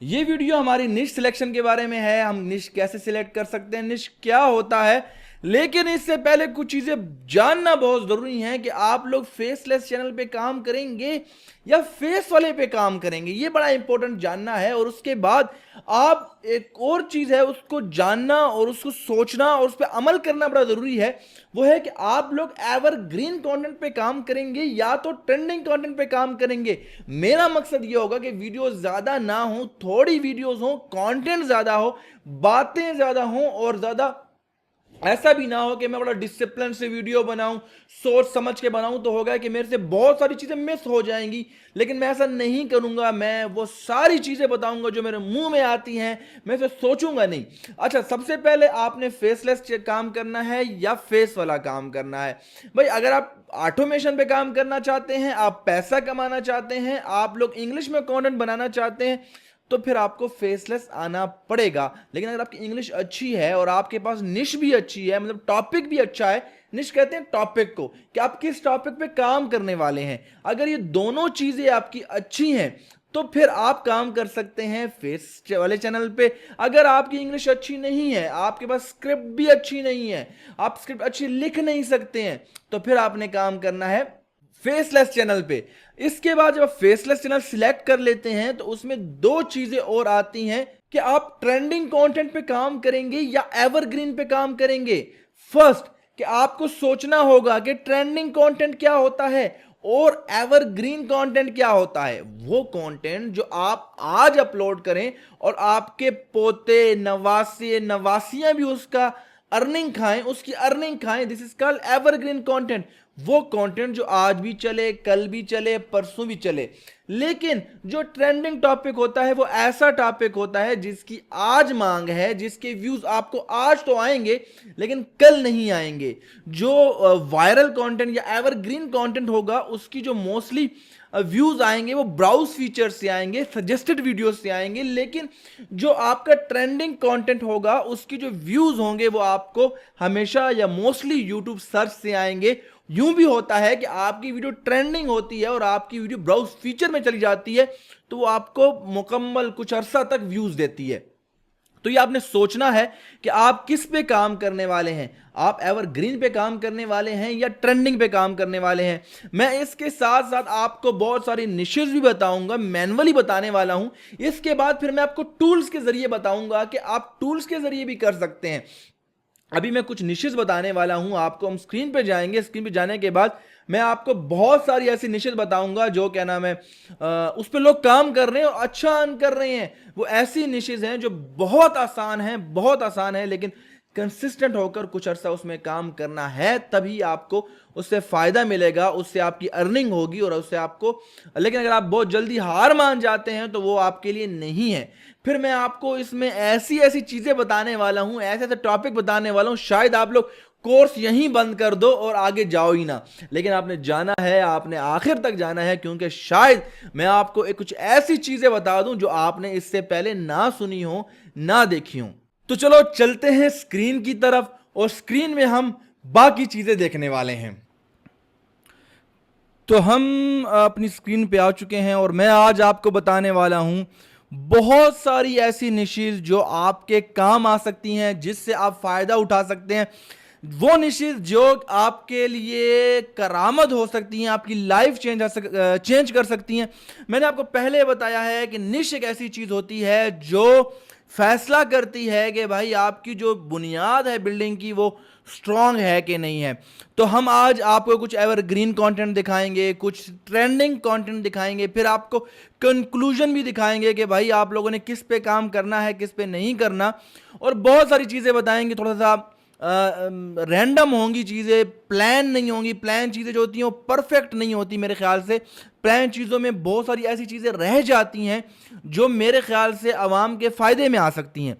ये वीडियो हमारी निश सिलेक्शन के बारे में है। हम निश कैसे सिलेक्ट कर सकते हैं, निश क्या होता है। लेकिन इससे पहले कुछ चीजें जानना बहुत जरूरी है कि आप लोग फेसलेस चैनल पे काम करेंगे या फेस वाले पे काम करेंगे, ये बड़ा इंपॉर्टेंट जानना है। और उसके बाद आप एक और चीज है उसको जानना और उसको सोचना और उस पर अमल करना बड़ा जरूरी है। वो है कि आप लोग एवरग्रीन कंटेंट पे काम करेंगे या तो ट्रेंडिंग कंटेंट पे काम करेंगे। मेरा मकसद ये होगा कि वीडियो ज्यादा ना हो, थोड़ी वीडियोस हो, कंटेंट ज्यादा हो, बातें ज्यादा हो और ज्यादा ऐसा भी ना हो कि मैं बड़ा डिसिप्लिन से वीडियो बनाऊं, सोच समझ के बनाऊं तो होगा कि मेरे से बहुत सारी चीजें मिस हो जाएंगी। लेकिन मैं ऐसा नहीं करूंगा, मैं वो सारी चीजें बताऊंगा जो मेरे मुंह में आती हैं, मैं इसे सोचूंगा नहीं। अच्छा, सबसे पहले आपने फेसलेस काम करना है या फेस वाला काम करना है। भाई अगर आप ऑटोमेशन पे काम करना चाहते हैं, आप पैसा कमाना चाहते हैं, आप लोग इंग्लिश में कंटेंट बनाना चाहते हैं, तो फिर आपको फेसलेस आना पड़ेगा। लेकिन अगर आपकी इंग्लिश अच्छी है और आपके पास निश भी अच्छी है, मतलब टॉपिक भी अच्छा है, निश कहते हैं टॉपिक को कि आप किस टॉपिक पे काम करने वाले हैं, अगर ये दोनों चीजें आपकी अच्छी हैं तो फिर आप काम कर सकते हैं फेस वाले चैनल पे। अगर आपकी इंग्लिश अच्छी नहीं है, आपके पास स्क्रिप्ट भी अच्छी नहीं है, आप स्क्रिप्ट अच्छी लिख नहीं सकते हैं, तो फिर आपने काम करना है फेसलेस चैनल पे। इसके बाद जब आप फेसलेस चैनल सिलेक्ट कर लेते हैं तो उसमें दो चीजें और आती हैं कि आप ट्रेंडिंग कंटेंट पे काम करेंगे या एवरग्रीन पे काम करेंगे। फर्स्ट, कि आपको सोचना होगा कि ट्रेंडिंग कंटेंट क्या होता है और एवरग्रीन कंटेंट क्या होता है। वो कंटेंट जो आप आज अपलोड करें और आपके पोते, नवासे, नवासियां भी उसका अर्निंग खाएं, उसकी अर्निंग खाएं, this is called evergreen content. वो कंटेंट जो आज भी चले, कल भी चले, परसों भी चले। लेकिन जो ट्रेंडिंग टॉपिक होता है वो ऐसा टॉपिक होता है जिसकी आज मांग है, जिसके व्यूज आपको आज तो आएंगे लेकिन कल नहीं आएंगे। जो वायरल कंटेंट या एवरग्रीन कंटेंट होगा उसकी जो मोस्टली व्यूज आएंगे वो ब्राउज फीचर से आएंगे, सजेस्टेड वीडियो से आएंगे। लेकिन जो आपका ट्रेंडिंग कंटेंट होगा उसकी जो व्यूज होंगे वो आपको हमेशा या मोस्टली यूट्यूब सर्च से आएंगे। यूं भी होता है कि आपकी वीडियो ट्रेंडिंग होती है और आपकी वीडियो ब्राउज फीचर में चली जाती है तो वो आपको मुकम्मल कुछ अरसा तक व्यूज देती है। तो ये आपने सोचना है कि आप किस पे काम करने वाले हैं, आप एवरग्रीन पे काम करने वाले हैं या ट्रेंडिंग पे काम करने वाले हैं। मैं इसके साथ साथ आपको बहुत सारी निशेस भी बताऊंगा, मैनुअली बताने वाला हूं। इसके बाद फिर मैं आपको टूल्स के जरिए बताऊंगा कि आप टूल्स के जरिए भी कर सकते हैं। अभी मैं कुछ निशेस बताने वाला हूं आपको, हम स्क्रीन पे जाएंगे, स्क्रीन पे जाने के बाद मैं आपको बहुत सारी ऐसी निशेस बताऊंगा जो क्या नाम है उस पर लोग काम कर रहे हैं और अच्छा अर्न कर रहे हैं। वो ऐसी निशेस हैं जो बहुत आसान है, बहुत आसान है, लेकिन कंसिस्टेंट होकर कुछ अर्सा उसमें काम करना है, तभी आपको उससे फायदा मिलेगा, उससे आपकी अर्निंग होगी और उससे आपको। लेकिन अगर आप बहुत जल्दी हार मान जाते हैं तो वो आपके लिए नहीं है। फिर मैं आपको इसमें ऐसी ऐसी चीजें बताने वाला हूं, ऐसे ऐसे टॉपिक बताने वाला हूं, शायद आप लोग कोर्स यहीं बंद कर दो और आगे जाओ ही ना। लेकिन आपने जाना है, आपने आखिर तक जाना है, क्योंकि शायद मैं आपको कुछ ऐसी चीजें बता दूं जो आपने इससे पहले ना सुनी हो, ना देखी हो। तो चलो चलते हैं स्क्रीन की तरफ और स्क्रीन में हम बाकी चीजें देखने वाले हैं। तो हम अपनी स्क्रीन पे आ चुके हैं और मैं आज आपको बताने वाला हूं बहुत सारी ऐसी निशेस जो आपके काम आ सकती हैं, जिससे आप फायदा उठा सकते हैं। वो निशेस जो आपके लिए करामत हो सकती हैं, आपकी लाइफ चेंज कर सकती हैं। मैंने आपको पहले बताया है कि निश एक ऐसी चीज होती है जो फैसला करती है कि भाई आपकी जो बुनियाद है बिल्डिंग की वो स्ट्रांग है कि नहीं है। तो हम आज आपको कुछ एवरग्रीन कंटेंट दिखाएंगे, कुछ ट्रेंडिंग कंटेंट दिखाएंगे, फिर आपको कंक्लूजन भी दिखाएंगे कि भाई आप लोगों ने किस पे काम करना है, किस पे नहीं करना, और बहुत सारी चीज़ें बताएंगे। थोड़ा सा रैंडम होंगी चीज़ें, प्लान नहीं होंगी। प्लान चीज़ें जो होती हैं वो परफेक्ट नहीं होती मेरे ख्याल से। प्लान चीज़ों में बहुत सारी ऐसी चीज़ें रह जाती हैं जो मेरे ख्याल से आवाम के फ़ायदे में आ सकती हैं।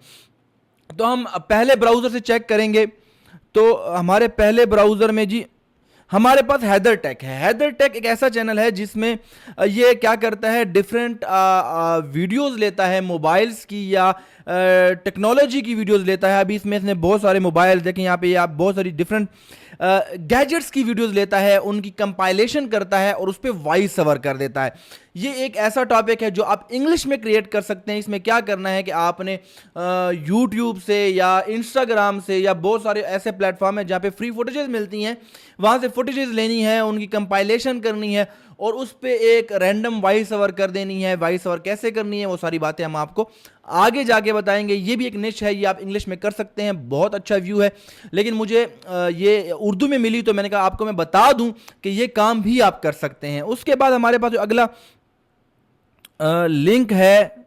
तो हम पहले ब्राउज़र से चेक करेंगे। तो हमारे पहले ब्राउज़र में जी हमारे पास हैदर टेक है। हैदर टेक एक ऐसा चैनल है जिसमें ये क्या करता है, डिफरेंट वीडियोस लेता है मोबाइल्स की या टेक्नोलॉजी की वीडियोस लेता है। अभी इसमें इसने बहुत सारे मोबाइल देखें, यहाँ पे आप बहुत सारी डिफरेंट गैजेट्स की वीडियोस लेता है, उनकी कंपाइलेशन करता है और उस पर वॉइस ओवर कर देता है। ये एक ऐसा टॉपिक है जो आप इंग्लिश में क्रिएट कर सकते हैं। इसमें क्या करना है कि आपने यूट्यूब से या इंस्टाग्राम से या बहुत सारे ऐसे प्लेटफॉर्म है जहाँ पे फ्री फुटेजेस मिलती हैं, वहाँ से फुटेजेस लेनी है, उनकी कंपाइलेशन करनी है और उस पे एक रैंडम वॉइस ओवर कर देनी है। वॉइस ओवर कैसे करनी है वो सारी बातें हम आपको आगे जाके बताएंगे। ये भी एक निश है, ये आप इंग्लिश में कर सकते हैं, बहुत अच्छा व्यू है। लेकिन मुझे ये उर्दू में मिली तो मैंने कहा आपको मैं बता दूं कि ये काम भी आप कर सकते हैं। उसके बाद हमारे पास जो अगला लिंक है,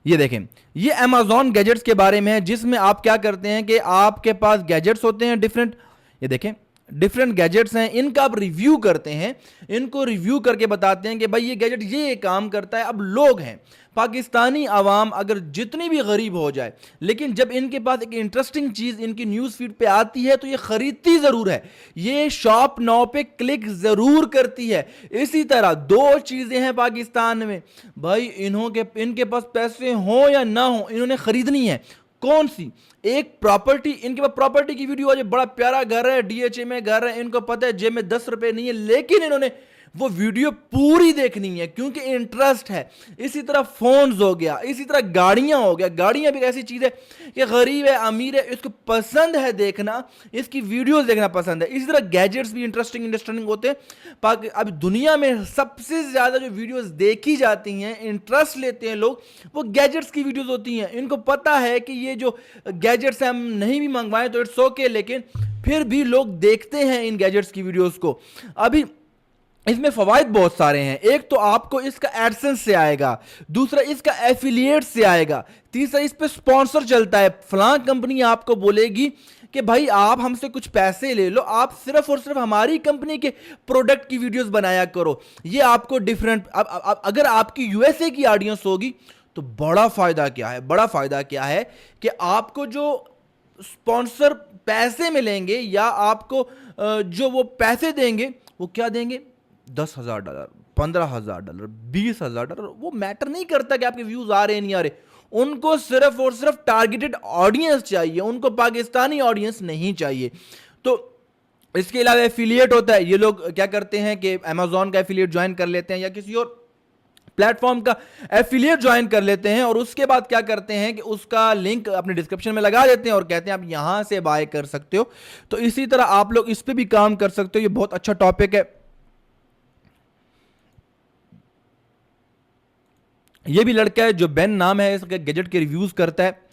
ये देखें, ये Amazon गैजेट्स के बारे में है, जिसमें आप क्या करते हैं कि आपके पास गैजेट्स होते हैं डिफरेंट, ये देखें डिफरेंट गैजेट्स हैं, इनका आप रिव्यू करते हैं, इनको रिव्यू करके बताते हैं कि भाई ये गैजेट ये काम करता है। अब लोग हैं पाकिस्तानी आवाम अगर जितनी भी गरीब हो जाए, लेकिन जब इनके पास एक इंटरेस्टिंग चीज इनकी न्यूज फीड पे आती है तो ये खरीदती जरूर है, ये शॉप नाउ पे क्लिक जरूर करती है। इसी तरह दो चीजें हैं पाकिस्तान में भाई, इनके पास पैसे हो या ना हो, इन्होंने खरीदनी है। कौन सी? एक प्रॉपर्टी, इनके पास प्रॉपर्टी की वीडियो है, बड़ा प्यारा घर है, डीएचए में घर है, इनको पता है जेब में 10 रुपए नहीं है, लेकिन इन्होंने वो वीडियो पूरी देखनी है क्योंकि इंटरेस्ट है। इसी तरह फोन्स हो गया, इसी तरह गाड़ियां हो गया। गाड़ियां भी ऐसी चीज है कि गरीब है अमीर है इसको पसंद है देखना, इसकी वीडियोस देखना पसंद है। इसी तरह गैजेट्स भी इंटरेस्टिंग होते हैं। अब दुनिया में सबसे ज्यादा जो वीडियोस देखी जाती हैं, इंटरेस्ट लेते हैं लोग, वो गैजेट्स की वीडियोस होती हैं। इनको पता है कि ये जो गैजेट्स हम नहीं भी मंगवाएं तो इट्स ओके, लेकिन फिर भी लोग देखते हैं इन गैजेट्स की वीडियोस को। अभी इसमें फवायद बहुत सारे हैं। एक तो आपको इसका एडसेंस से आएगा, दूसरा इसका एफिलिएट से आएगा, तीसरा इस पे स्पॉन्सर चलता है। फलां कंपनी आपको बोलेगी कि भाई आप हमसे कुछ पैसे ले लो, आप सिर्फ और सिर्फ हमारी कंपनी के प्रोडक्ट की वीडियोस बनाया करो। ये आपको डिफरेंट, अब अगर आपकी यूएसए की ऑडियंस होगी तो बड़ा फायदा क्या है, बड़ा फायदा क्या है कि आपको जो स्पॉन्सर पैसे मिलेंगे या आपको जो वो पैसे देंगे वो क्या देंगे, $10,000, $15,000, $20,000, वो मैटर नहीं करता कि आपके व्यूज आ रहे हैं नहीं आ रहे। उनको सिर्फ और सिर्फ टारगेटेड ऑडियंस चाहिए, उनको पाकिस्तानी ऑडियंस नहीं चाहिए। तो इसके अलावा एफिलिएट होता है। ये लोग क्या करते हैं कि अमेजॉन का एफिलिएट ज्वाइन कर लेते हैं या किसी और प्लेटफॉर्म का एफिलिएट ज्वाइन कर लेते हैं और उसके बाद क्या करते हैं कि उसका लिंक अपने डिस्क्रिप्शन में लगा देते हैं और कहते हैं आप यहां से बाय कर सकते हो। तो इसी तरह आप लोग इस पे भी काम कर सकते हो। ये बहुत अच्छा टॉपिक है। ये भी लड़का है जो बेन नाम है, इसके गैजेट के रिव्यूज करता है।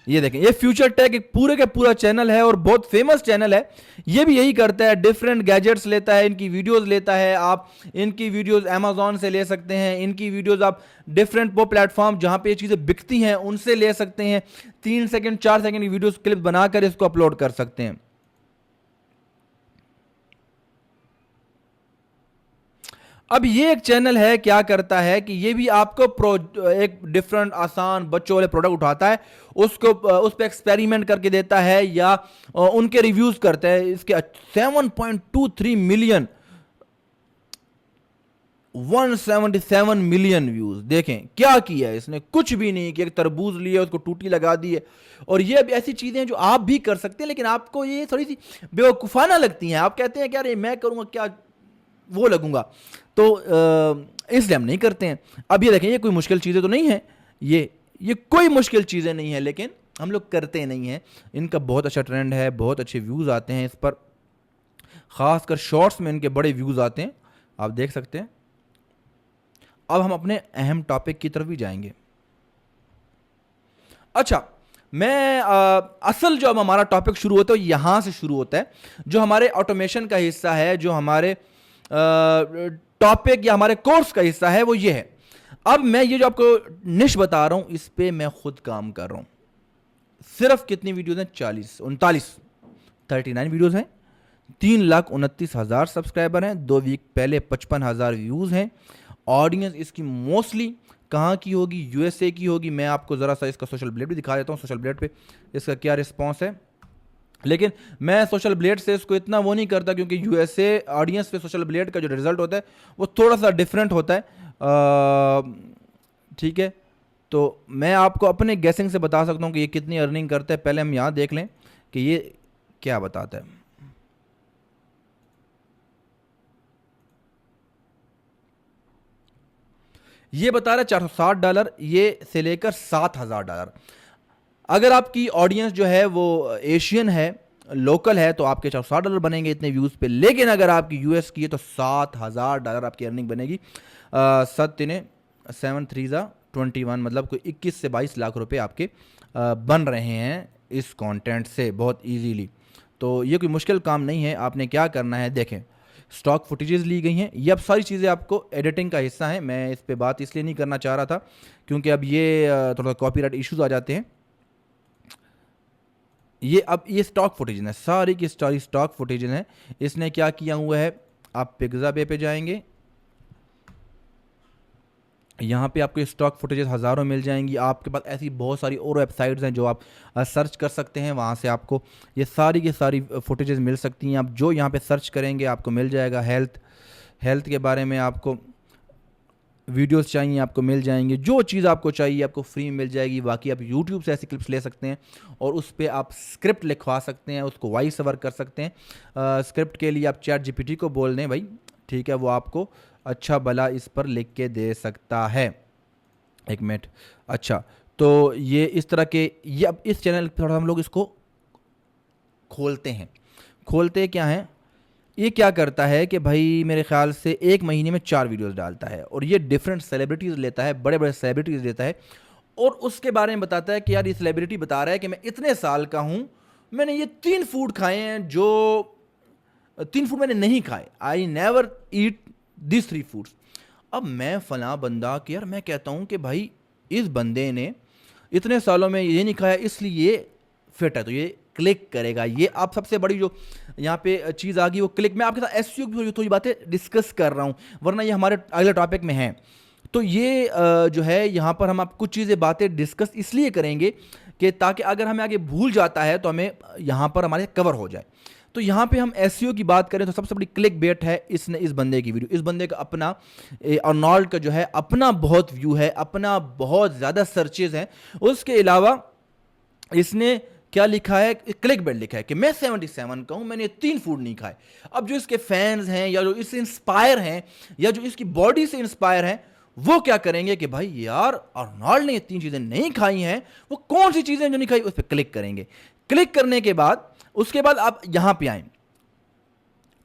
ये देखें, ये फ्यूचर टेक एक पूरे का पूरा चैनल है और बहुत फेमस चैनल है। ये भी यही करता है, डिफरेंट गैजेट्स लेता है, इनकी वीडियोस लेता है। आप इनकी वीडियोस अमेजॉन से ले सकते हैं, इनकी वीडियोस आप डिफरेंट वो प्लेटफॉर्म जहां पे ये चीजें बिकती हैं उनसे ले सकते हैं। 3 सेकंड 4 सेकंड की वीडियोस क्लिप बनाकर इसको अपलोड कर सकते हैं। अब ये एक चैनल है, क्या करता है कि ये भी आपको एक डिफरेंट आसान बच्चों वाले प्रोडक्ट उठाता है, उसको उस पर एक्सपेरिमेंट करके देता है या उनके रिव्यूज करता है। इसके 7.23 मिलियन 177 मिलियन व्यूज। देखें क्या किया है इसने, कुछ भी नहीं कि एक तरबूज लिया उसको टूटी लगा दी है। और ये अब ऐसी चीजें हैं जो आप भी कर सकते हैं, लेकिन आपको ये थोड़ी सी बेवकूफाना लगती हैं। आप कहते हैं कि यार ये मैं करूंगा क्या वो लगूंगा, तो इसलिए हम नहीं करते हैं। अब ये देखें, ये कोई मुश्किल चीजें तो नहीं है, ये कोई मुश्किल चीजें नहीं है, लेकिन हम लोग करते नहीं हैं। इनका बहुत अच्छा ट्रेंड है, बहुत अच्छे व्यूज आते हैं इस पर, खासकर शॉर्ट्स में इनके बड़े व्यूज आते हैं, आप देख सकते हैं। अब हम अपने अहम टॉपिक की तरफ भी जाएंगे। अच्छा, मैं असल जो अब हमारा टॉपिक शुरू होता है यहां से शुरू होता है, जो हमारे ऑटोमेशन का हिस्सा है, जो हमारे टॉपिक या हमारे कोर्स का हिस्सा है, वो ये है। अब मैं ये जो आपको निश बता रहा हूं इस पे मैं खुद काम कर रहा हूं। सिर्फ कितनी वीडियोस हैं? 39 वीडियोस हैं, 3,29,000 सब्सक्राइबर हैं, 2 वीक पहले 55,000 व्यूज हैं। ऑडियंस इसकी मोस्टली कहाँ की होगी? यूएसए की होगी। मैं आपको ज़रा सा इसका सोशल ब्लेड भी दिखा देता हूँ, सोशल ब्लेड पे इसका क्या रिस्पॉन्स है। लेकिन मैं सोशल ब्लेड से इसको इतना वो नहीं करता, क्योंकि यूएसए ऑडियंस पे सोशल ब्लेड का जो रिजल्ट होता है वो थोड़ा सा डिफरेंट होता है। ठीक है, तो मैं आपको अपने गैसिंग से बता सकता हूँ कि ये कितनी अर्निंग करता है। पहले हम यहाँ देख लें कि ये क्या बताता है। ये बता रहा है $460, ये से लेकर $7,000। अगर आपकी ऑडियंस जो है वो एशियन है, लोकल है, तो आपके $460 बनेंगे इतने व्यूज़ पे। लेकिन अगर आपकी यूएस की है तो $7,000 आपकी अर्निंग बनेगी। 7×3 = 21, मतलब कोई 21 से 22 लाख रुपए आपके बन रहे हैं इस कंटेंट से बहुत इजीली। तो ये कोई मुश्किल काम नहीं है। आपने क्या करना है, देखें स्टॉक फुटेजेस ली गई हैं, ये अब सारी चीज़ें आपको एडिटिंग का हिस्सा है। मैं इस पे बात इसलिए नहीं करना चाह रहा था क्योंकि अब ये थोड़ा कॉपीराइट इश्यूज आ जाते हैं। ये स्टॉक फुटेज है, सारी की सारी स्टॉक फुटेज है। इसने क्या किया हुआ है, आप पिक्साबे पे जाएंगे, यहाँ पे आपको स्टॉक फुटेजेस हज़ारों मिल जाएंगी। आपके पास ऐसी बहुत सारी और वेबसाइट्स हैं जो आप सर्च कर सकते हैं, वहाँ से आपको ये सारी की सारी फुटेजेस मिल सकती हैं। आप जो यहाँ पे सर्च करेंगे आपको मिल जाएगा। हेल्थ के बारे में आपको वीडियोस चाहिए आपको मिल जाएंगे, जो चीज़ आपको चाहिए आपको फ्री में मिल जाएगी। बाकी आप यूट्यूब से ऐसी क्लिप्स ले सकते हैं और उस पर आप स्क्रिप्ट लिखवा सकते हैं, उसको वॉइस ओवर कर सकते हैं। स्क्रिप्ट के लिए आप चैट जीपीटी को बोल दें भाई, ठीक है, वो आपको अच्छा भला इस पर लिख के दे सकता है। एक मिनट, अच्छा, तो ये इस तरह के, ये अब इस चैनल पर थोड़ा हम लोग इसको खोलते क्या हैं। ये क्या करता है कि भाई मेरे ख्याल से एक महीने में 4 वीडियोस डालता है और ये डिफरेंट सेलिब्रिटीज़ लेता है, बड़े बड़े सेलिब्रिटीज़ लेता है और उसके बारे में बताता है कि यार ये सेलिब्रिटी बता रहा है कि मैं इतने साल का हूँ, मैंने ये 3 फूड खाए हैं, जो 3 फूड मैंने नहीं खाए, I never eat this 3 foods. अब मैं फला बंदा कि यार मैं कहता हूँ कि भाई इस बंदे ने इतने सालों में ये नहीं खाया इसलिए फिट है, तो ये क्लिक करेगा। ये आप सबसे बड़ी जो यहाँ पे चीज़ आ गई वो क्लिक। मैं आपके साथ एसईओ की थोड़ी बातें डिस्कस कर रहा हूँ, वरना ये हमारे अगले टॉपिक में है। तो ये जो है यहाँ पर हम आप कुछ चीज़ें बातें डिस्कस इसलिए करेंगे कि ताकि अगर हमें आगे भूल जाता है तो हमें यहाँ पर हमारे कवर हो जाए। तो यहाँ पे हम एसईओ की बात करें तो सबसे बड़ी क्लिक बेट है इसने इस बंदे की वीडियो। इस बंदे का अपना अर्नोल्ड का जो है अपना बहुत व्यू है, अपना बहुत ज़्यादा सर्चेज हैं। उसके अलावा इसने क्या लिखा है, क्लिक बेट लिखा है कि मैं 77 का हूं, मैंने 3 फूड नहीं खाए। अब जो इसके फैंस हैं या जो इससे इंस्पायर हैं या जो इसकी बॉडी से इंस्पायर हैं वो क्या करेंगे कि भाई यार अर्नोल्ड ने ये 3 चीजें नहीं खाई हैं, वो कौन सी चीजें जो नहीं खाई, उस पर क्लिक करेंगे। क्लिक करने के बाद उसके बाद आप यहां पे आए,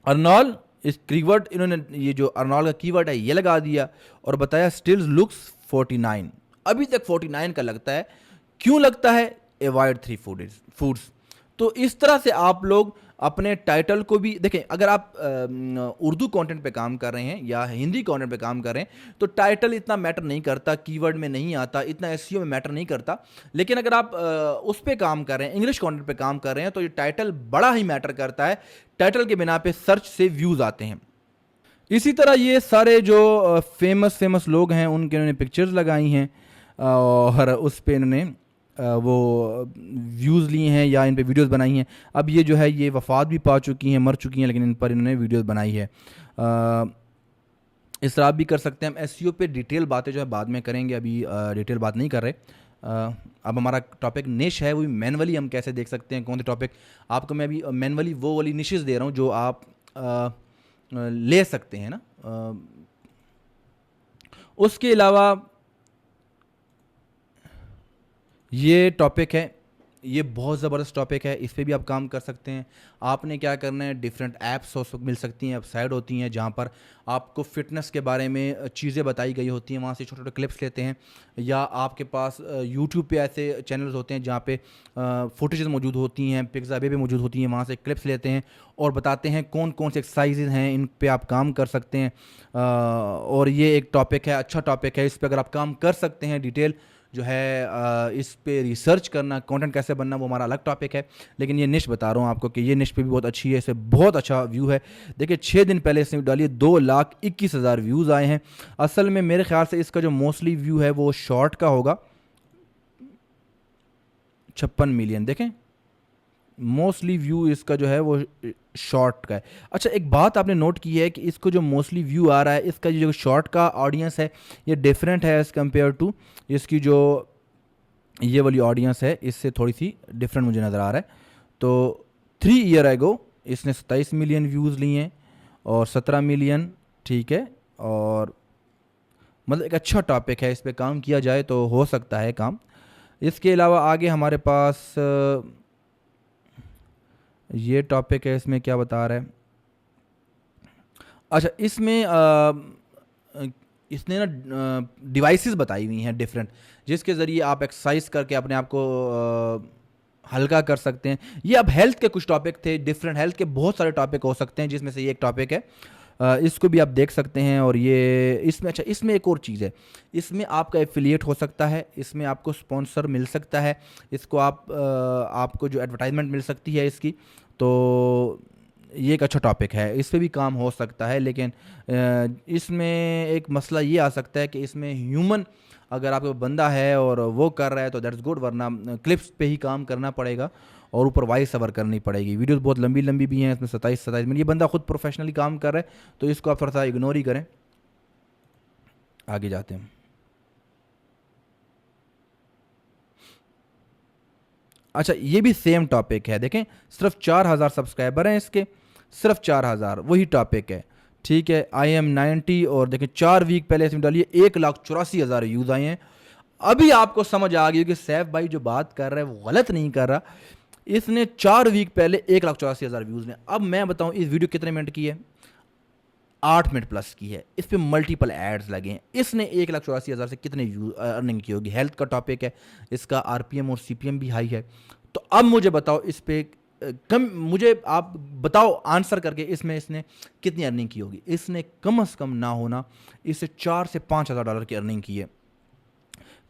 अर्नोल्ड इस कीवर्ड, इन्होंने ये जो अर्नोल्ड का कीवर्ड है ये लगा दिया और बताया स्टिल लुक्स 49, अभी तक 49 का लगता है। क्यों लगता है, अवॉइड 3 फूड्स। तो इस तरह से आप लोग अपने टाइटल को भी देखें। अगर आप उर्दू कंटेंट पे काम कर रहे हैं या हिंदी कंटेंट पे काम कर रहे हैं तो टाइटल इतना मैटर नहीं करता, कीवर्ड में नहीं आता, इतना एसईओ में मैटर नहीं करता। लेकिन अगर आप उस पे काम कर रहे हैं, इंग्लिश कंटेंट पे काम कर रहे हैं, तो ये टाइटल बड़ा ही मैटर करता है। टाइटल के बिना पे सर्च से व्यूज़ आते हैं। इसी तरह ये सारे जो फेमस लोग हैं उनके इन्होंने पिक्चर्स लगाई हैं और उस पर इन्होंने वो व्यूज़ लिए हैं या इन पे वीडियोस बनाई हैं। अब ये जो है ये वफ़ात भी पा चुकी हैं, मर चुकी हैं, लेकिन इन पर इन्होंने वीडियोस बनाई है। इस तरह आप भी कर सकते हैं। हम एसईओ पे डिटेल बातें जो है बाद में करेंगे, अभी डिटेल बात नहीं कर रहे। अब हमारा टॉपिक निश है, वो भी मैनुअली हम कैसे देख सकते हैं कौन से टॉपिक। आपको मैं अभी मैनुअली वो वाली निशेस दे रहा हूँ जो आप ले सकते हैं ना। उसके अलावा ये टॉपिक है, ये बहुत ज़बरदस्त टॉपिक है, इस पे भी आप काम कर सकते हैं। आपने क्या करना है, डिफरेंट ऐप्स मिल सकती हैं, वेबसाइट होती हैं जहाँ पर आपको फ़िटनेस के बारे में चीज़ें बताई गई होती हैं, वहाँ से छोटे छोटे क्लिप्स लेते हैं। या आपके पास यूट्यूब पे ऐसे चैनल्स होते हैं जहाँ पे फुटेजेस मौजूद होती हैं, पिक्साबे पे मौजूद होती हैं, वहाँ से क्लिप्स लेते हैं और बताते हैं कौन कौन से एक्सरसाइजेज हैं, इन पे आप काम कर सकते हैं। और ये एक टॉपिक है, अच्छा टॉपिक है, इस पर अगर आप काम कर सकते हैं। डिटेल जो है इस पे रिसर्च करना, कंटेंट कैसे बनना, वो हमारा अलग टॉपिक है। लेकिन ये निश बता रहा हूँ आपको कि ये निश पे भी बहुत अच्छी है, इसे बहुत अच्छा व्यू है। देखिए 6 दिन पहले इसने डाली 2,21,000 व्यूज़ आए हैं। असल में मेरे ख्याल से इसका जो मोस्टली व्यू है वो शॉर्ट का होगा, 56 मिलियन। देखें मोस्टली व्यू इसका जो है वो शॉर्ट का है। अच्छा, एक बात आपने नोट की है कि इसको जो मोस्टली व्यू आ रहा है, इसका जो शॉर्ट का ऑडियंस है ये डिफरेंट है एज़ कम्पेयर टू इसकी जो ये वाली ऑडियंस है, इससे थोड़ी सी डिफरेंट मुझे नज़र आ रहा है। तो 3 ईयर एगो इसने 27 मिलियन व्यूज़ लिए हैं और 17 मिलियन, ठीक है। और मतलब एक अच्छा टॉपिक है, इस पे काम किया जाए तो हो सकता है काम। इसके अलावा आगे हमारे पास ये टॉपिक है, इसमें क्या बता रहा है। अच्छा, इसमें इसने ना डिवाइसेस बताई हुई हैं डिफरेंट, जिसके ज़रिए आप एक्सरसाइज करके अपने आप को हल्का कर सकते हैं। ये अब हेल्थ के कुछ टॉपिक थे, डिफरेंट हेल्थ के बहुत सारे टॉपिक हो सकते हैं, जिसमें से ये एक टॉपिक है। इसको भी आप देख सकते हैं। और ये इसमें, अच्छा इसमें एक और चीज़ है, इसमें आपका एफिलिएट हो सकता है, इसमें आपको स्पॉन्सर मिल सकता है, इसको आपको जो एडवर्टाइजमेंट मिल सकती है इसकी। तो ये एक अच्छा टॉपिक है, इस पे भी काम हो सकता है। लेकिन इसमें एक मसला ये आ सकता है कि इसमें ह्यूमन अगर आपका बंदा है और वो कर रहा है तो दैट्स गुड, वरना क्लिप्स पे ही काम करना पड़ेगा और ऊपर वॉइस ओवर करनी पड़ेगी। वीडियोस बहुत लंबी लंबी भी हैं, इसमें 27 मिनट। ये बंदा खुद प्रोफेशनली काम कर रहा है, तो इसको आप थोड़ा सा इग्नोर ही करें। आगे जाते हैं। अच्छा, ये भी सेम टॉपिक है, देखें सिर्फ 4,000 सब्सक्राइबर हैं इसके, सिर्फ 4,000, वही टॉपिक है, ठीक है। IM90 और देखें 4 वीक पहले इसमें डालिए 1,84,000 व्यूज़ आए हैं। अभी आपको समझ आ गई कि सैफ भाई जो बात कर रहा है वो गलत नहीं कर रहा। इसने 4 वीक पहले 1,84,000 व्यूज़ ने। अब मैं बताऊं इस वीडियो कितने मिनट की है, 8 मिनट प्लस की है। इस पे मल्टीपल एड्स लगे हैं। इसने 1,84,000 से कितने अर्निंग की होगी। हेल्थ का टॉपिक है, इसका RPM और CPM भी हाई है। तो अब मुझे बताओ इस पे कम, मुझे आप बताओ आंसर करके, इसमें इसने कितनी अर्निंग की होगी। इसने कम से कम ना होना इससे 4 से 5,000 डॉलर की अर्निंग की है।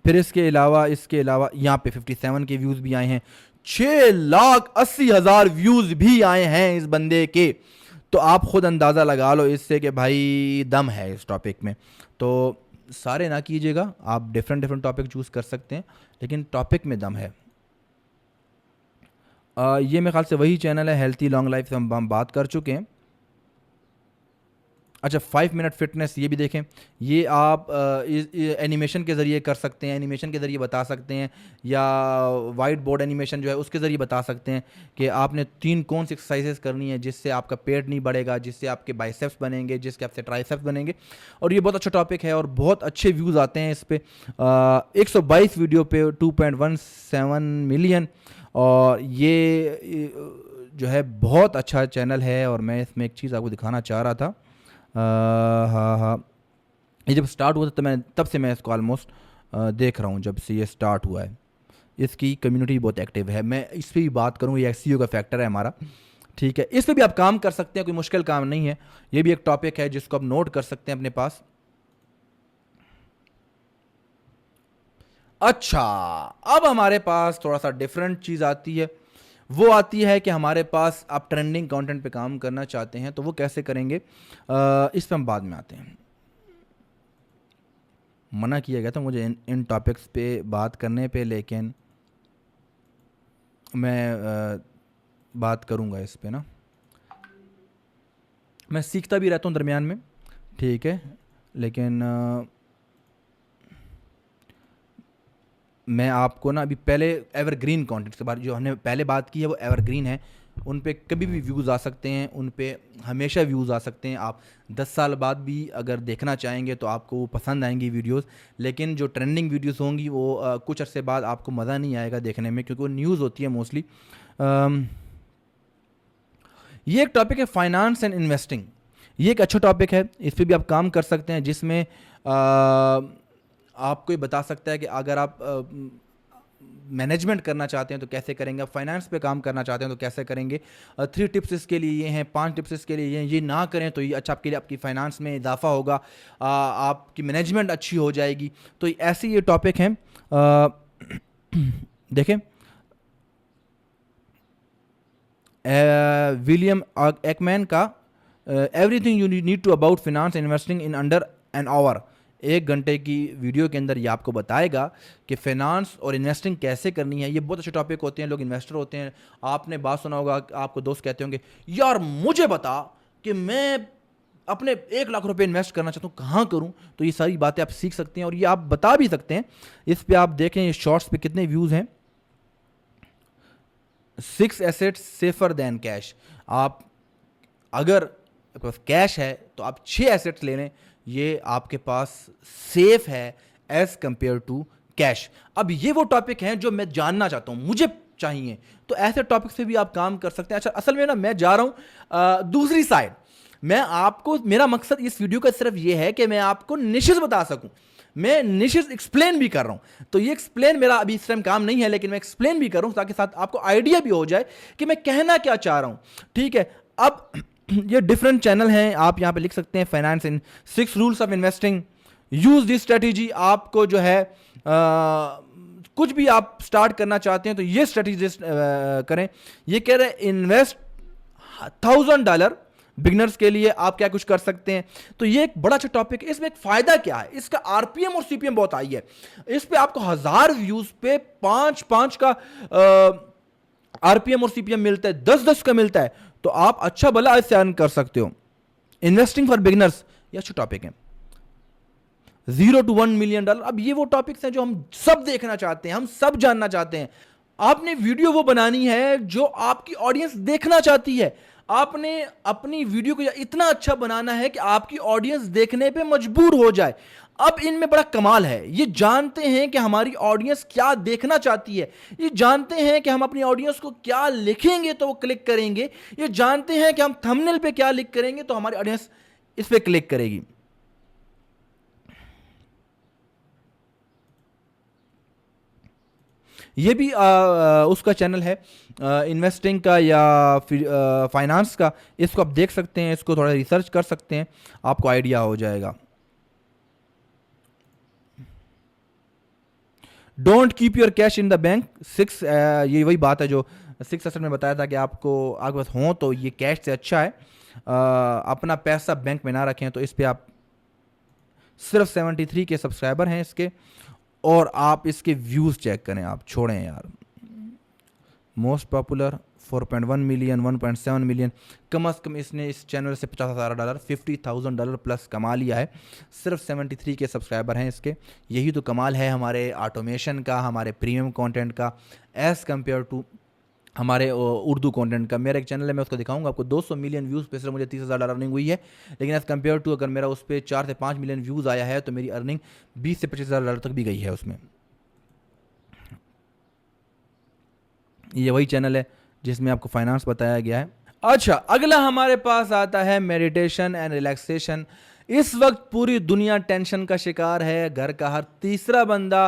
फिर इसके अलावा यहाँ पे 57 के व्यूज़ भी आए हैं, 6,80,000 व्यूज़ भी आए हैं इस बंदे के। तो आप खुद अंदाज़ा लगा लो इससे कि भाई दम है इस टॉपिक में। तो सारे ना कीजिएगा, आप डिफरेंट डिफरेंट टॉपिक चूज़ कर सकते हैं, लेकिन टॉपिक में दम है। ये मेरे ख्याल से वही चैनल है, हेल्थी लॉन्ग लाइफ से हम बात कर चुके हैं। अच्छा, 5 मिनट फिटनेस, ये भी देखें। ये आप एनिमेशन के ज़रिए कर सकते हैं, एनिमेशन के ज़रिए बता सकते हैं, या वाइट बोर्ड एनिमेशन जो है उसके ज़रिए बता सकते हैं कि आपने 3 कौन सी एक्सरसाइजेस करनी है जिससे आपका पेट नहीं बढ़ेगा, जिससे आपके बाइसेप्स बनेंगे, जिसके आपसे ट्राइसेप्स बनेंगे। और ये बहुत अच्छा टॉपिक है और बहुत अच्छे व्यूज़ आते हैं इस पर। 122 वीडियो पे 2.17 मिलियन। और ये जो है बहुत अच्छा चैनल है। और मैं इसमें एक चीज़ आपको दिखाना चाह रहा था। हाँ हाँ, ये जब स्टार्ट हुआ था तब से मैं इसको ऑलमोस्ट देख रहा हूँ, जब से ये स्टार्ट हुआ है। इसकी कम्युनिटी बहुत एक्टिव है। मैं इस पर भी बात करूँ, ये SEO का फैक्टर है हमारा, ठीक है। इस पर भी आप काम कर सकते हैं, कोई मुश्किल काम नहीं है। ये भी एक टॉपिक है जिसको आप नोट कर सकते हैं अपने पास। अच्छा, अब हमारे पास थोड़ा सा डिफरेंट चीज़ आती है। वो आती है कि हमारे पास आप ट्रेंडिंग कंटेंट पे काम करना चाहते हैं, तो वो कैसे करेंगे, इस पर हम बाद में आते हैं। मना किया गया था मुझे इन टॉपिक्स पे बात करने पे, लेकिन मैं बात करूँगा इस पे ना। मैं सीखता भी रहता हूँ दरमियान में, ठीक है। लेकिन मैं आपको ना अभी पहले एवरग्रीन कंटेंट के बारे, जो हमने पहले बात की है वो एवरग्रीन है। उन पे कभी भी व्यूज़ आ सकते हैं, उन पे हमेशा व्यूज़ आ सकते हैं। आप 10 साल बाद भी अगर देखना चाहेंगे तो आपको वो पसंद आएंगी वीडियोस। लेकिन जो ट्रेंडिंग वीडियोस होंगी वो कुछ अरसे बाद आपको मज़ा नहीं आएगा देखने में, क्योंकि वो न्यूज़ होती है मोस्टली। ये एक टॉपिक है फाइनेंस एंड इन्वेस्टिंग। ये एक अच्छा टॉपिक है, इस पर भी आप काम कर सकते हैं, जिसमें आपको ये बता सकता है कि अगर आप मैनेजमेंट करना चाहते हैं तो कैसे करेंगे, आप फाइनेंस पे काम करना चाहते हैं तो कैसे करेंगे। 3 टिप्स इसके लिए ये हैं, 5 टिप्स इसके लिए ये हैं। ये ना करें तो ये अच्छा आपके लिए, आपकी फाइनेंस में इजाफा होगा, आपकी मैनेजमेंट अच्छी हो जाएगी। तो ऐसे ये टॉपिक हैं। देखें, विलियम एकमैन का everything you need to about finance investing in under an hour, 1 घंटे की वीडियो के अंदर ये आपको बताएगा कि फाइनेंस और इन्वेस्टिंग कैसे करनी है। ये बहुत अच्छे टॉपिक होते हैं, लोग इन्वेस्टर होते हैं, आपने बात सुना होगा, आपको दोस्त कहते होंगे यार मुझे बता कि मैं अपने 1 लाख रुपए इन्वेस्ट करना चाहता हूँ, कहाँ करूँ। तो ये सारी बातें आप सीख सकते हैं और ये आप बता भी सकते हैं। इस पे आप देखें ये शॉर्ट्स पे कितने व्यूज़ हैं। 6 एसेट्स सेफर देन कैश। आप अगर आपके पास कैश है तो आप 6 एसेट्स ले लें, ये आपके पास सेफ है एज कंपेयर टू कैश। अब ये वो टॉपिक हैं जो मैं जानना चाहता हूँ, मुझे चाहिए, तो ऐसे टॉपिक से भी आप काम कर सकते हैं। अच्छा, असल में ना मैं जा रहा हूँ दूसरी साइड। मैं आपको, मेरा मकसद इस वीडियो का सिर्फ ये है कि मैं आपको निशेस बता सकूं, मैं निशेस एक्सप्लेन भी कर रहा हूं। तो ये एक्सप्लेन मेरा अभी इस टाइम काम नहीं है, लेकिन मैं एक्सप्लेन भी कर रहा हूं ताकि साथ आपको आइडिया भी हो जाए कि मैं कहना क्या चाह रहा हूं। ठीक है, अब ये डिफरेंट चैनल हैं, आप यहां पे लिख सकते हैं finance in 6 rules of investing, use this strategy. आपको जो है कुछ भी आप स्टार्ट करना चाहते हैं तो ये स्ट्रेटेजी करें। ये कह रहे हैं इन्वेस्ट $1000 बिगनर्स के लिए, आप क्या कुछ कर सकते हैं। तो ये एक बड़ा अच्छा टॉपिक है। इसमें एक फायदा क्या है, इसका आरपीएम और सीपीएम बहुत हाई है। इस पे आपको 1000 व्यूज पे 5 का आरपीएम और सीपीएम मिलता है, 10 का मिलता है। तो आप अच्छा भला इससे अर्न कर सकते हो। इन्वेस्टिंग फॉर बिगनर्स, ये अच्छा टॉपिक है। $0 to $1 million, अब ये वो टॉपिक्स हैं जो हम सब देखना चाहते हैं, हम सब जानना चाहते हैं। आपने वीडियो वो बनानी है जो आपकी ऑडियंस देखना चाहती है। आपने अपनी वीडियो को इतना अच्छा बनाना है कि आपकी ऑडियंस देखने पे मजबूर हो जाए। अब इनमें बड़ा कमाल है, ये जानते हैं कि हमारी ऑडियंस क्या देखना चाहती है, ये जानते हैं कि हम अपनी ऑडियंस को क्या लिखेंगे तो वो क्लिक करेंगे, ये जानते हैं कि हम थंबनेल पे क्या लिख करेंगे तो हमारी ऑडियंस इस पे क्लिक करेगी। ये भी उसका चैनल है इन्वेस्टिंग का या फिर फाइनेंस का, इसको आप देख सकते हैं, इसको थोड़ा रिसर्च कर सकते हैं, आपको आइडिया हो जाएगा। Don't keep your cash in the bank 6, ये वही बात है जो 6 एसेट में बताया था कि आपको आपके पास हो तो ये कैश से अच्छा है, अपना पैसा बैंक में ना रखें। तो इस पर आप सिर्फ 73 के सब्सक्राइबर हैं इसके, और आप इसके व्यूज़ चेक करें, आप छोड़ें यार। मोस्ट पॉपुलर 4.1 मिलियन, 1.7 मिलियन, कम से कम इसने इस चैनल से $50,000 $50,000 प्लस कमा लिया है। सिर्फ 73 के सब्सक्राइबर हैं इसके। यही तो कमाल है हमारे ऑटोमेशन का, हमारे प्रीमियम कंटेंट का, एज़ कम्पेयर टू हमारे उर्दू कंटेंट का। मेरा एक चैनल है, मैं उसको दिखाऊंगा आपको, 200 मिलियन व्यूज़ पे सिर्फ मुझे $30,000 अर्निंग हुई है। लेकिन एज़ कम्पेयर टू अगर मेरा उस पर 4 से 5 मिलियन व्यूज़ आया है तो मेरी अर्निंग 20 से $25,000 तक भी गई है उसमें। ये वही चैनल है जिसमें आपको फाइनेंस बताया गया है। अच्छा, अगला हमारे पास आता है मेडिटेशन एंड रिलैक्सेशन। इस वक्त पूरी दुनिया टेंशन का शिकार है, घर का हर तीसरा बंदा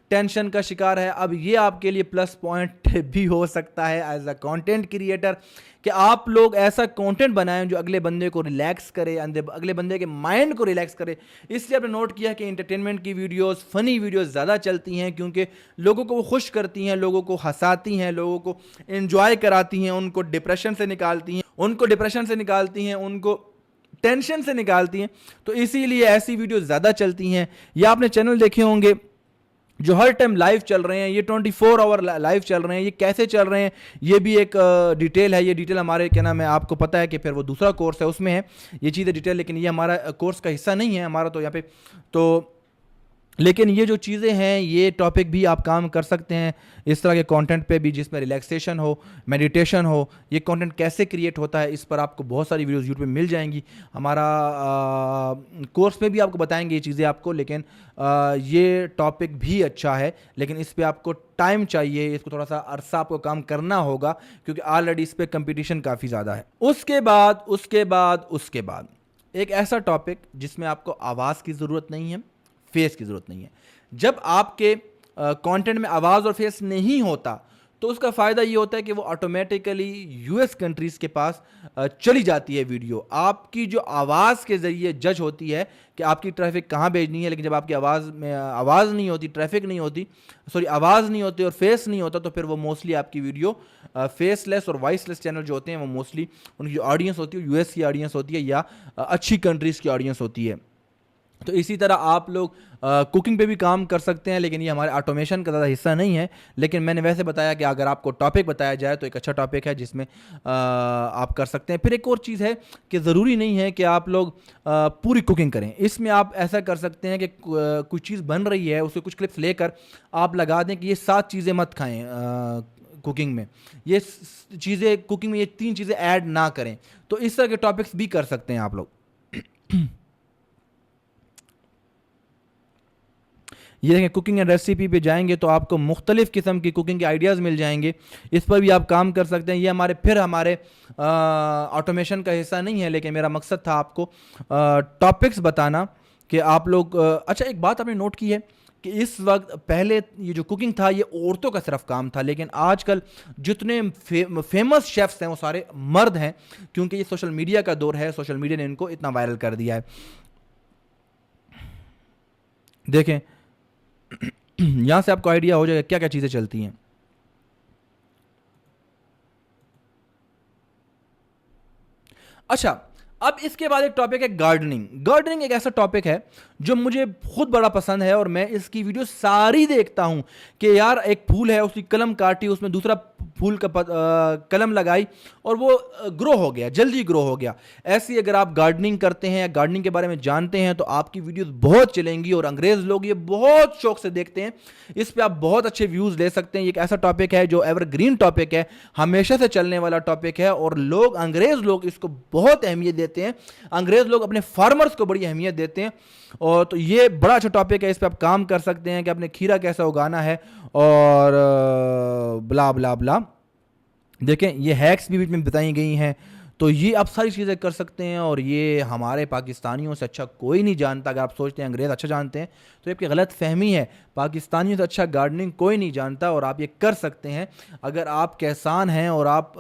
टेंशन का शिकार है। अब ये आपके लिए प्लस पॉइंट भी हो सकता है एज अ कंटेंट क्रिएटर कि आप लोग ऐसा कंटेंट बनाएं जो अगले बंदे को रिलैक्स करे, अगले बंदे के माइंड को रिलैक्स करे। इसलिए आपने नोट किया कि एंटरटेनमेंट की वीडियोस, फनी वीडियोस ज़्यादा चलती हैं क्योंकि लोगों को वो खुश करती हैं, लोगों को हंसाती हैं, लोगों को एंजॉय कराती हैं, उनको डिप्रेशन से निकालती हैं, उनको टेंशन से निकालती हैं। तो इसीलिए ऐसी वीडियो ज़्यादा चलती हैं। या आपने चैनल देखे होंगे जो हर टाइम लाइव चल रहे हैं, ये 24 आवर लाइव चल रहे हैं। ये कैसे चल रहे हैं, ये भी एक डिटेल है। ये डिटेल हमारे क्या नाम है, आपको पता है कि फिर वो दूसरा कोर्स है उसमें है ये चीज़ें डिटेल, लेकिन ये हमारा कोर्स का हिस्सा नहीं है हमारा तो यहाँ पे। तो लेकिन ये जो चीज़ें हैं, ये टॉपिक भी आप काम कर सकते हैं इस तरह के कंटेंट पे भी जिसमें रिलैक्सेशन हो, मेडिटेशन हो। ये कंटेंट कैसे क्रिएट होता है, इस पर आपको बहुत सारी वीडियोस यूट्यूब पे मिल जाएंगी। हमारा कोर्स में भी आपको बताएंगे ये चीज़ें आपको, लेकिन ये टॉपिक भी अच्छा है, लेकिन इस पर आपको टाइम चाहिए, इसको थोड़ा सा अरसा आपको काम करना होगा क्योंकि ऑलरेडी इस पर कंपटीशन काफ़ी ज़्यादा है। उसके बाद एक ऐसा टॉपिक जिसमें आपको आवाज़ की ज़रूरत नहीं है, फेस की ज़रूरत नहीं है। जब आपके कंटेंट में आवाज़ और फेस नहीं होता तो उसका फ़ायदा ये होता है कि वो ऑटोमेटिकली यूएस कंट्रीज़ के पास चली जाती है वीडियो। आपकी जो आवाज़ के ज़रिए जज होती है कि आपकी ट्रैफिक कहाँ भेजनी है, लेकिन जब आपकी आवाज़ में आवाज़ नहीं होती, ट्रैफिक नहीं होती, आवाज़ नहीं होती और फेस नहीं होता, तो फिर वो मोस्टली आपकी वीडियो फेसलेस और वॉइसलेस चैनल जो होते हैं वो मोस्टली उनकी जो ऑडियंस होती है यूएस की ऑडियंस होती है या अच्छी कंट्रीज़ की ऑडियंस होती है। तो इसी तरह आप लोग कुकिंग पे भी काम कर सकते हैं, लेकिन ये हमारे ऑटोमेशन का ज़्यादा हिस्सा नहीं है। लेकिन मैंने वैसे बताया कि अगर आपको टॉपिक बताया जाए तो एक अच्छा टॉपिक है जिसमें आप कर सकते हैं। फिर एक और चीज़ है कि ज़रूरी नहीं है कि आप लोग पूरी कुकिंग करें। इसमें आप ऐसा कर सकते हैं कि कोई चीज़ बन रही है, उसके कुछ क्लिप्स लेकर आप लगा दें कि ये 7 चीज़ें मत खाएं कुकिंग में, ये चीज़ें कुकिंग में ये 3 चीज़ें ऐड ना करें। तो इस तरह के टॉपिक्स भी कर सकते हैं आप लोग। ये देखें, कुकिंग एंड रेसिपी पे जाएंगे तो आपको मुख्तलिफ़ किस्म की कुकिंग के आइडियाज़ मिल जाएंगे। इस पर भी आप काम कर सकते हैं। ये हमारे ऑटोमेशन का हिस्सा नहीं है, लेकिन मेरा मकसद था आपको टॉपिक्स बताना कि आप लोग अच्छा, एक बात आपने नोट की है कि इस वक्त पहले ये जो कुकिंग था ये औरतों का सिर्फ काम था, लेकिन आजकल जितने फेमस शेफ्स हैं वो सारे मर्द हैं, क्योंकि ये सोशल मीडिया का दौर है। सोशल मीडिया ने इनको इतना वायरल कर दिया है। देखें, यहां से आपको आइडिया हो जाएगा क्या क्या चीजें चलती हैं। अच्छा, अब इसके बाद एक टॉपिक है गार्डनिंग। गार्डनिंग एक ऐसा टॉपिक है जो मुझे खुद बड़ा पसंद है और मैं इसकी वीडियो सारी देखता हूं कि यार एक फूल है, उसकी कलम काटी, उसमें दूसरा फूल का कलम लगाई और वो ग्रो हो गया, जल्दी ग्रो हो गया। ऐसी अगर आप गार्डनिंग करते हैं या गार्डनिंग के बारे में जानते हैं तो आपकी वीडियोस बहुत चलेंगी और अंग्रेज लोग ये बहुत शौक से देखते हैं। इस पे आप बहुत अच्छे व्यूज़ ले सकते हैं। ये एक ऐसा टॉपिक है जो एवरग्रीन टॉपिक है, हमेशा से चलने वाला टॉपिक है और अंग्रेज लोग इसको बहुत अहमियत देते हैं। अंग्रेज लोग अपने फार्मर्स को बड़ी अहमियत देते हैं। और तो ये बड़ा अच्छा टॉपिक है, इस पे आप काम कर सकते हैं कि आपने खीरा कैसे उगाना है और ब्ला ब्ला ब्ला। देखें, ये हैक्स भी बीच में बताई गई हैं, तो ये आप सारी चीज़ें कर सकते हैं और ये हमारे पाकिस्तानियों से अच्छा कोई नहीं जानता। अगर आप सोचते हैं अंग्रेज़ अच्छा जानते हैं तो ये आपकी गलत फहमी है। पाकिस्तानियों से अच्छा गार्डनिंग कोई नहीं जानता और आप ये कर सकते हैं। अगर आप किसान हैं और आप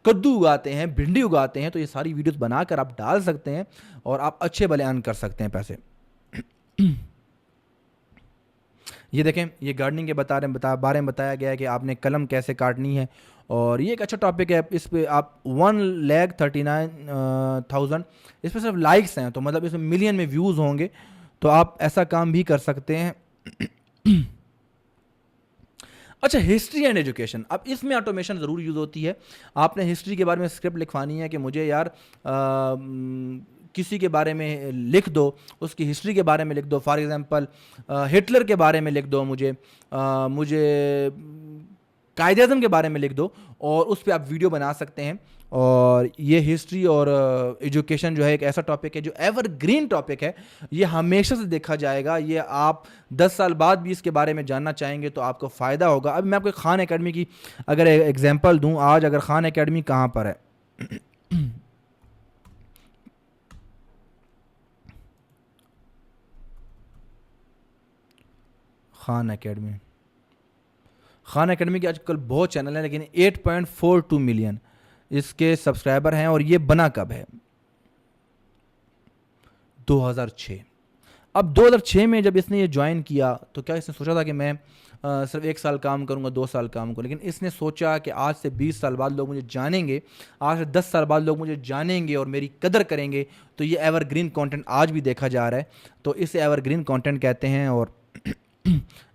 कद्दू उगाते हैं, भिंडी उगाते हैं, तो ये सारी वीडियोस बनाकर आप डाल सकते हैं और आप अच्छे भले अर्न कर सकते हैं पैसे। ये देखें, ये गार्डनिंग के बारे में बताया गया है कि आपने कलम कैसे काटनी है और ये एक अच्छा टॉपिक है। इस पे आप 1,39,000 इस पर सिर्फ लाइक्स हैं, तो मतलब इसमें मिलियन में व्यूज़ होंगे, तो आप ऐसा काम भी कर सकते हैं। अच्छा, हिस्ट्री एंड एजुकेशन, अब इसमें ऑटोमेशन ज़रूर यूज़ होती है। आपने हिस्ट्री के बारे में स्क्रिप्ट लिखवानी है कि मुझे यार किसी के बारे में लिख दो, उसकी हिस्ट्री के बारे में लिख दो। फॉर एग्जांपल हिटलर के बारे में लिख दो, मुझे कायदे-आज़म के बारे में लिख दो और उस पर आप वीडियो बना सकते हैं। और ये हिस्ट्री और एजुकेशन जो है एक ऐसा टॉपिक है जो एवरग्रीन टॉपिक है, ये हमेशा से देखा जाएगा। ये आप 10 साल बाद भी इसके बारे में जानना चाहेंगे तो आपको फ़ायदा होगा। अब मैं आपको खान एकेडमी की अगर एग्जांपल दूं, आज अगर खान एकेडमी कहाँ पर है खान एकेडमी के आजकल बहुत चैनल हैं, लेकिन 8.42 मिलियन इसके सब्सक्राइबर हैं। और ये बना कब है? 2006। अब 2006 में जब इसने ये ज्वाइन किया तो क्या इसने सोचा था कि मैं सिर्फ 1 साल काम करूंगा, 2 साल काम करूंगा? लेकिन इसने सोचा कि आज से 20 साल बाद लोग मुझे जानेंगे, आज से 10 साल बाद लोग मुझे जानेंगे और मेरी कदर करेंगे। तो ये एवरग्रीन कंटेंट आज भी देखा जा रहा है, तो इसे एवरग्रीन कंटेंट कहते हैं। और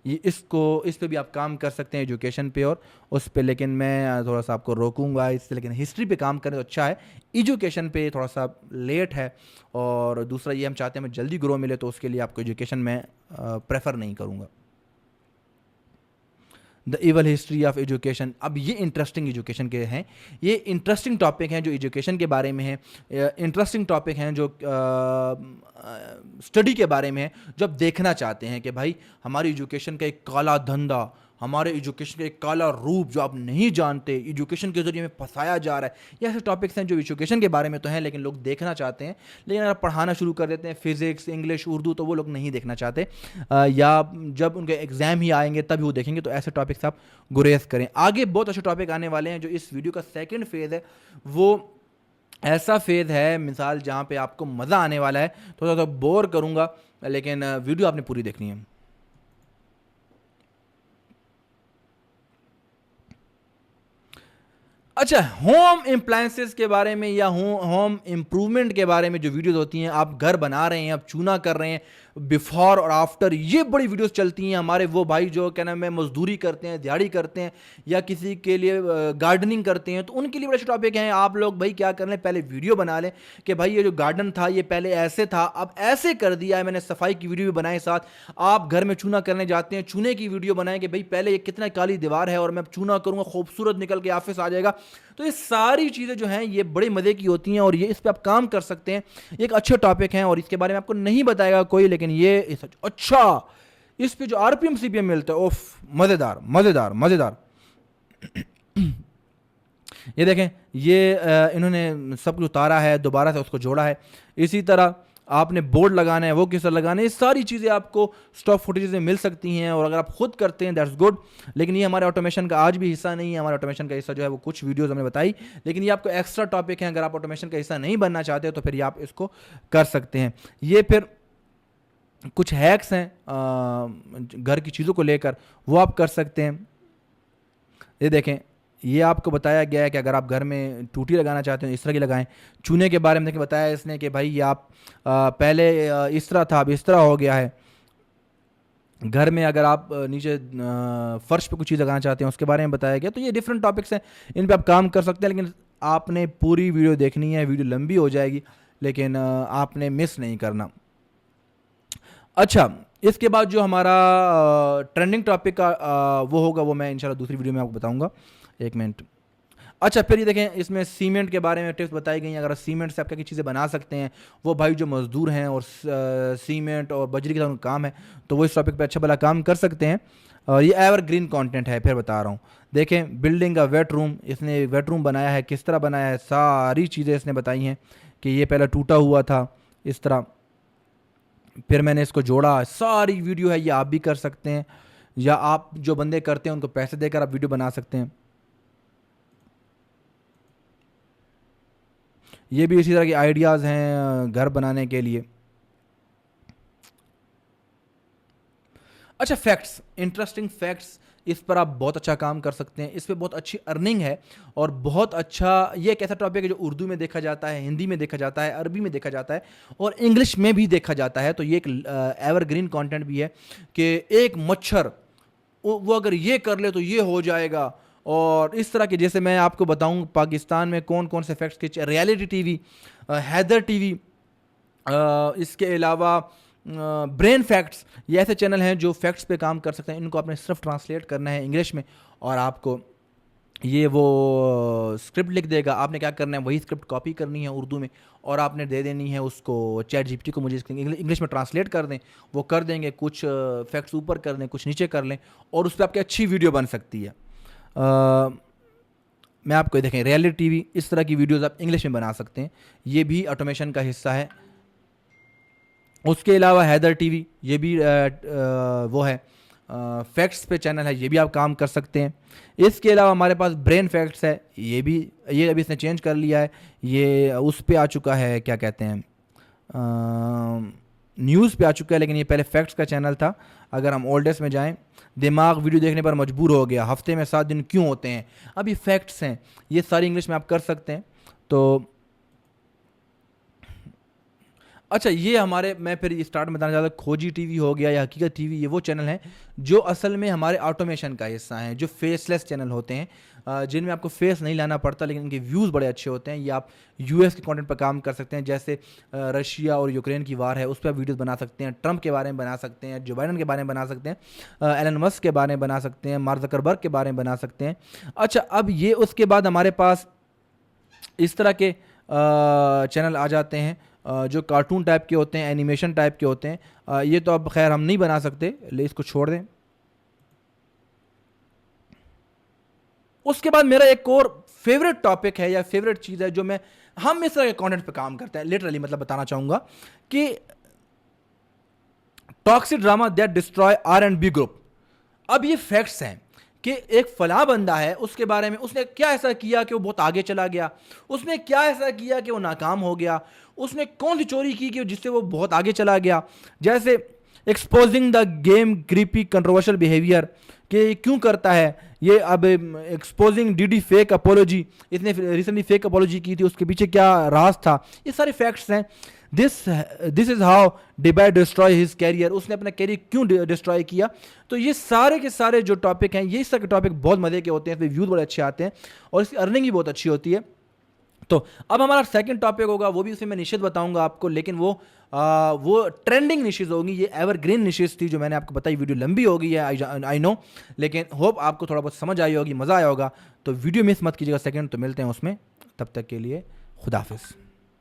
ये इस पे भी आप काम कर सकते हैं, एजुकेशन पे और उस पे, लेकिन मैं थोड़ा सा आपको रोकूंगा इससे। लेकिन हिस्ट्री पे काम करें तो अच्छा है, एजुकेशन पे थोड़ा सा लेट है। और दूसरा ये हम चाहते हैं हमें जल्दी ग्रो मिले, तो उसके लिए आपको एजुकेशन में प्रेफर नहीं करूँगा। The evil history of education, अब ये इंटरेस्टिंग एजुकेशन के हैं, ये इंटरेस्टिंग टॉपिक हैं जो एजुकेशन के बारे में है, इंटरेस्टिंग टॉपिक हैं जो स्टडी के बारे में है, जो आप देखना चाहते हैं कि भाई हमारी एजुकेशन का एक काला धंधा, हमारे एजुकेशन का एक काला रूप जो आप नहीं जानते, एजुकेशन के जरिए में फंसाया जा रहा है। ये ऐसे टॉपिक्स हैं जो एजुकेशन के बारे में तो हैं लेकिन लोग देखना चाहते हैं, लेकिन अगर पढ़ाना शुरू कर देते हैं फिजिक्स, इंग्लिश, उर्दू, तो वो लोग नहीं देखना चाहते, या जब उनके एग्ज़ाम ही आएंगे तभी वो देखेंगे। तो ऐसे टॉपिक्स आप गुरेज करें। आगे बहुत अच्छे टॉपिक आने वाले हैं। जो इस वीडियो का सेकेंड फेज़ है वो ऐसा फेज़ है मिसाल जहाँ पे आपको मज़ा आने वाला है। थोड़ा सा बोर करूँगा, लेकिन वीडियो आपने पूरी देखनी है। अच्छा, होम अप्लायंसेस के बारे में या होम इम्प्रूवमेंट के बारे में जो वीडियोस होती हैं, आप घर बना रहे हैं, आप चूना कर रहे हैं, बिफोर और आफ्टर, ये बड़ी वीडियोस चलती हैं। हमारे वो भाई जो क्या नाम है मजदूरी करते हैं, दिहाड़ी करते हैं, या किसी के लिए गार्डनिंग करते हैं, तो उनके लिए बड़े अच्छे टॉपिक हैं। आप लोग भाई क्या कर लें, पहले वीडियो बना लें कि भाई ये जो गार्डन था ये पहले ऐसे था, अब ऐसे कर दिया है, मैंने सफाई की वीडियो भी बनाए साथ। आप घर में चूना करने जाते हैं, चूने की वीडियो बनाएं कि भाई पहले ये कितना काली दीवार है और मैं अब चूना करूँगा, खूबसूरत निकल के ऑफिस आ जाएगा। तो ये सारी चीज़ें जो हैं ये बड़े मज़े की होती हैं और ये इस पे आप काम कर सकते हैं। एक अच्छे टॉपिक हैं और इसके बारे में आपको नहीं बताएगा कोई, लेकिन ये अच्छा, इस पे जो आरपीएम सीपीएम मिलता है, ओफ, मज़ेदार मज़ेदार मज़ेदार। ये देखें, ये इन्होंने सब कुछ उतारा है, दोबारा से उसको जोड़ा है। इसी तरह आपने बोर्ड लगाना है, वो किस तरह लगाना है, ये सारी चीज़ें आपको स्टॉक फुटेज में मिल सकती हैं। और अगर आप खुद करते हैं दैट्स गुड, लेकिन ये हमारे ऑटोमेशन का आज भी हिस्सा नहीं है। हमारे ऑटोमेशन का हिस्सा जो है वो कुछ वीडियोस हमने बताई, लेकिन ये आपको एक्स्ट्रा टॉपिक है। अगर आप ऑटोमेशन का हिस्सा नहीं बनना चाहते तो फिर ये आप इसको कर सकते हैं। ये फिर कुछ हैक्स हैं घर की चीज़ों को लेकर, वो आप कर सकते हैं। ये देखें, ये आपको बताया गया है कि अगर आप घर में टूटी लगाना चाहते हैं इस तरह की लगाएं। चूने के बारे में देखिए बताया इसने कि भाई ये आप पहले इस तरह था, अब इस तरह हो गया है। घर में अगर आप नीचे फर्श पे कुछ चीज़ लगाना चाहते हैं उसके बारे में बताया गया। तो ये डिफरेंट टॉपिक्स हैं, इन पे आप काम कर सकते हैं, लेकिन आपने पूरी वीडियो देखनी है। वीडियो लंबी हो जाएगी, लेकिन आपने मिस नहीं करना। अच्छा, इसके बाद जो हमारा ट्रेंडिंग टॉपिक का वो होगा, वो मैं इंशाल्लाह दूसरी वीडियो में आपको बताऊंगा। एक मिनट। अच्छा, फिर ये देखें, इसमें सीमेंट के बारे में टिप्स बताई गई हैं। अगर सीमेंट से आप क्या क्या चीज़ें बना सकते हैं, वो भाई जो मजदूर हैं और सीमेंट और बजरी का उनका काम है, तो वो इस टॉपिक पे अच्छा भला काम कर सकते हैं। और ये एवरग्रीन कंटेंट है, फिर बता रहा हूँ। देखें, बिल्डिंग का वेट रूम, इसने वेट रूम बनाया है, किस तरह बनाया है, सारी चीज़ें इसने बताई हैं कि ये पहले टूटा हुआ था इस तरह, फिर मैंने इसको जोड़ा। सारी वीडियो है, ये आप भी कर सकते हैं, या आप जो बंदे करते हैं उनको पैसे देकर आप वीडियो बना सकते हैं। ये भी इसी तरह के आइडियाज़ हैं घर बनाने के लिए। अच्छा, फैक्ट्स, इंटरेस्टिंग फैक्ट्स, इस पर आप बहुत अच्छा काम कर सकते हैं। इस पर बहुत अच्छी अर्निंग है और बहुत अच्छा, ये एक ऐसा टॉपिक है जो उर्दू में देखा जाता है, हिंदी में देखा जाता है, अरबी में देखा जाता है और इंग्लिश में भी देखा जाता है। तो ये एक एवरग्रीन कंटेंट भी है कि एक मच्छर वो अगर ये कर ले तो ये हो जाएगा। और इस तरह के, जैसे मैं आपको बताऊं पाकिस्तान में कौन कौन से फैक्ट्स के, रियलिटी टीवी, हैदर टीवी, इसके अलावा ब्रेन फैक्ट्स, ये ऐसे चैनल हैं जो फैक्ट्स पे काम कर सकते हैं। इनको आपने सिर्फ ट्रांसलेट करना है इंग्लिश में और आपको ये वो स्क्रिप्ट लिख देगा। आपने क्या करना है, वही स्क्रिप्ट कॉपी करनी है उर्दू में और आपने दे देनी है उसको चैट जीपीटी को, मुझे इंग्लिश में ट्रांसलेट कर दें, वो कर देंगे। कुछ फैक्ट्स ऊपर कर दें, कुछ नीचे कर लें और उस पर आपकी अच्छी वीडियो बन सकती है। मैं आपको देखें, रियलिटी टीवी, इस तरह की वीडियोस आप इंग्लिश में बना सकते हैं, ये भी ऑटोमेशन का हिस्सा है। उसके अलावा हैदर टीवी, ये भी वो है फैक्ट्स पे चैनल है, ये भी आप काम कर सकते हैं। इसके अलावा हमारे पास ब्रेन फैक्ट्स है, ये अभी इसने चेंज कर लिया है, ये उस पे आ चुका है, क्या कहते हैं, न्यूज़ पे आ चुका है, लेकिन ये पहले फैक्ट्स का चैनल था। अगर हम ओल्डेस्ट में जाएं, दिमाग वीडियो देखने पर मजबूर हो गया, हफ्ते में 7 दिन क्यों होते हैं, अब ये फैक्ट्स हैं, ये सारी इंग्लिश में आप कर सकते हैं। तो अच्छा, ये हमारे, मैं फिर स्टार्ट में बताना चाहता हूँ, खोजी टीवी हो गया या हकीकत टीवी, ये वो चैनल हैं जो असल में हमारे ऑटोमेशन का हिस्सा हैं, जो फेसलेस चैनल होते हैं, जिनमें आपको फेस नहीं लाना पड़ता, लेकिन इनके व्यूज़ बड़े अच्छे होते हैं। ये आप यूएस के कंटेंट पर काम कर सकते हैं, जैसे रशिया और यूक्रेन की वार है, उस पर आप वीडियोज़ बना सकते हैं, ट्रंप के बारे में बना सकते हैं, जो बाइडन के बारे में बना सकते हैं, एलन मस्क के बारे में बना सकते हैं, मार्क ज़करबर्ग के बारे में बना सकते हैं। अच्छा, अब ये उसके बाद हमारे पास इस तरह के चैनल आ जाते हैं जो कार्टून टाइप के होते हैं, एनिमेशन टाइप के होते हैं। ये तो अब खैर हम नहीं बना सकते, ले इसको छोड़ दें। उसके बाद मेरा एक और फेवरेट टॉपिक है या फेवरेट चीज़ है जो हम इस तरह के कंटेंट पे काम करते हैं, लिटरली मतलब बताना चाहूँगा कि toxic drama that destroy R&B group. अब ये फैक्ट्स हैं कि एक फला बंदा है, उसके बारे में उसने क्या ऐसा किया कि वो बहुत आगे चला गया, उसने क्या ऐसा किया कि वो नाकाम हो गया, उसने कौन सी चोरी की कि जिससे वो बहुत आगे चला गया। जैसे exposing the game creepy controversial behaviour, कि ये क्यों करता है ये। अब एक्सपोजिंग डीडी फेक अपोलॉजी, इसने रिसेंटली फेक अपोलॉजी की थी, उसके पीछे क्या राज था, ये सारे फैक्ट्स हैं। This is how Debye destroy his career, उसने अपना कैरियर क्यों डिस्ट्रॉय किया। तो ये सारे के सारे जो टॉपिक हैं, ये सारे टॉपिक बहुत मजे के होते हैं, इसमें व्यूज बड़े अच्छे आते हैं और इसकी अर्निंग भी बहुत अच्छी होती है। तो अब हमारा सेकंड टॉपिक होगा, वो भी उसमें मैं निश्चित बताऊंगा आपको, लेकिन वो ट्रेंडिंग निशेज होगी, ये एवरग्रीन निशेज थी जो मैंने आपको बताई। वीडियो लंबी हो गई है आई नो, लेकिन होप आपको थोड़ा बहुत समझ आई होगी, मज़ा आया होगा। तो वीडियो मिस मत कीजिएगा सेकंड, तो मिलते हैं उसमें, तब तक के लिए खुदा हाफिज़।